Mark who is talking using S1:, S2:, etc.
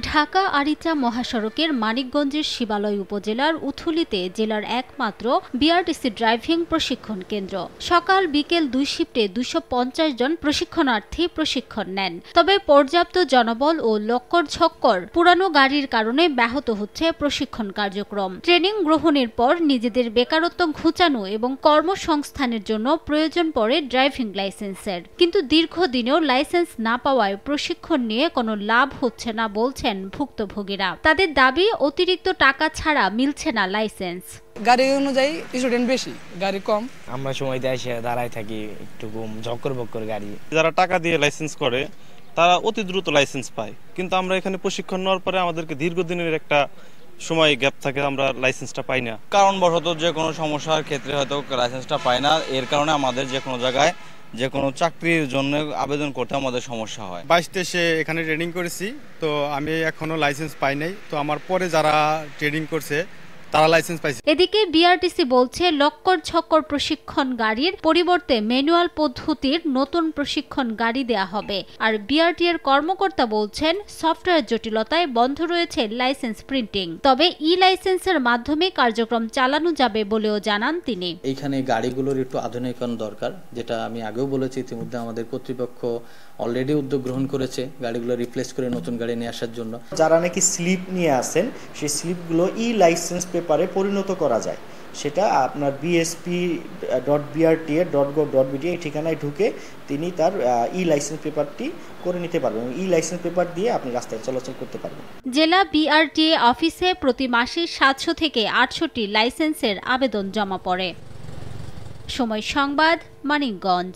S1: ঢাকা আরিচা মহাসড়কের মানিকগঞ্জের শিবালয় উপজেলার উথুলিতে জেলার একমাত্র বিআরটিসি ড্রাইভিং প্রশিক্ষণ কেন্দ্র। সকাল বিকেল দুই শিফটে 250 জন প্রশিক্ষণার্থী প্রশিক্ষণ নেন। তবে পর্যাপ্ত জনবল ও লক্কর-ঝক্কর পুরানো গাড়ির কারণে ব্যাহত হচ্ছে প্রশিক্ষণ কার্যক্রম। ট্রেনিং গ্রহণের পর নিজেদের বেকারত্ব ঘুচানো এবং কর্মসংস্থানের জন্য প্রয়োজন পড়ে ড্রাইভিং লাইসেন্সের। কিন্তু দীর্ঘদিনেও লাইসেন্স না পাওয়ায় প্রশিক্ষণ নিয়ে কোনো লাভ হচ্ছে না বলছেন ভুক্তভোগীরা। তাদের দাবি, অতিরিক্ত টাকা ছাড়া মিলছে না লাইসেন্স।
S2: গাড়ি অনুযায়ী স্টুডেন্ট বেশি, গাড়ি কম।
S3: আমরা সময় দিয়ে এসে দাঁড়ায় থাকি, একটু ঝক্কর বক্কর গাড়ি।
S4: যারা টাকা দিয়ে লাইসেন্স করে তারা অতি দ্রুত লাইসেন্স পায়, কিন্তু আমরা এখানে প্রশিক্ষণ নেওয়ার পরে আমাদেরকে দীর্ঘদিনের একটা সময় গ্যাপ থাকে, আমরা লাইসেন্সটা পাই না।
S5: কারণবশত যে কোনো সমস্যার ক্ষেত্রে হয়তো লাইসেন্সটা পাই না, এর কারণে আমাদের যে কোনো জায়গায় যে কোনো চাকরির জন্য আবেদন করতে আমাদের সমস্যা হয়।
S6: 22-23 এখানে ট্রেনিং করেছি, তো আমি এখনো লাইসেন্স পাই নাই। তো আমার পরে যারা ট্রেনিং করছে তারা লাইসেন্স পাইছে।
S1: এদিকে বিআরটিসি বলছে লক্কর-ঝক্কর প্রশিক্ষণ গাড়ির পরিবর্তে ম্যানুয়াল পদ্ধতির নতুন প্রশিক্ষণ গাড়ি দেয়া হবে। আর বিআরটি এর কর্মকর্তা বলছেন, সফটওয়্যার জটিলতায় বন্ধ রয়েছে লাইসেন্স প্রিন্টিং। তবে ই-লাইসেন্সের মাধ্যমে কার্যক্রম চালানো যাবে বলেও জানান তিনি।
S7: এইখানে গাড়িগুলোর একটু আধুনিকরণ দরকার, যেটা আমি আগেও বলেছি। ইতিমধ্যে আমাদের কর্তৃপক্ষ অলরেডি উদ্যোগ গ্রহণ করেছে গাড়িগুলো রিপ্লেস করে নতুন গাড়ি নিয়ে আসার জন্য।
S8: যারা নাকি স্লিপ নিয়ে আসেন, সেই স্লিপগুলো ই-লাইসেন্স পেপারে পরিণত করা যায়। সেটা আপনার bsp.brt.gov.bt এই ঠিকানায় ঢুকে তিনি তার ই-লাইসেন্স পেপারটি করে নিতে পারবেন। ই-লাইসেন্স পেপার দিয়ে আপনি রাস্তায় চলাচল করতে পারবেন।
S1: জেলা বিআরটিএ অফিসে প্রতি মাসে 700 থেকে 800টি লাইসেন্সের আবেদন জমা পড়ে। সময় সংবাদ, মানিকগঞ্জ।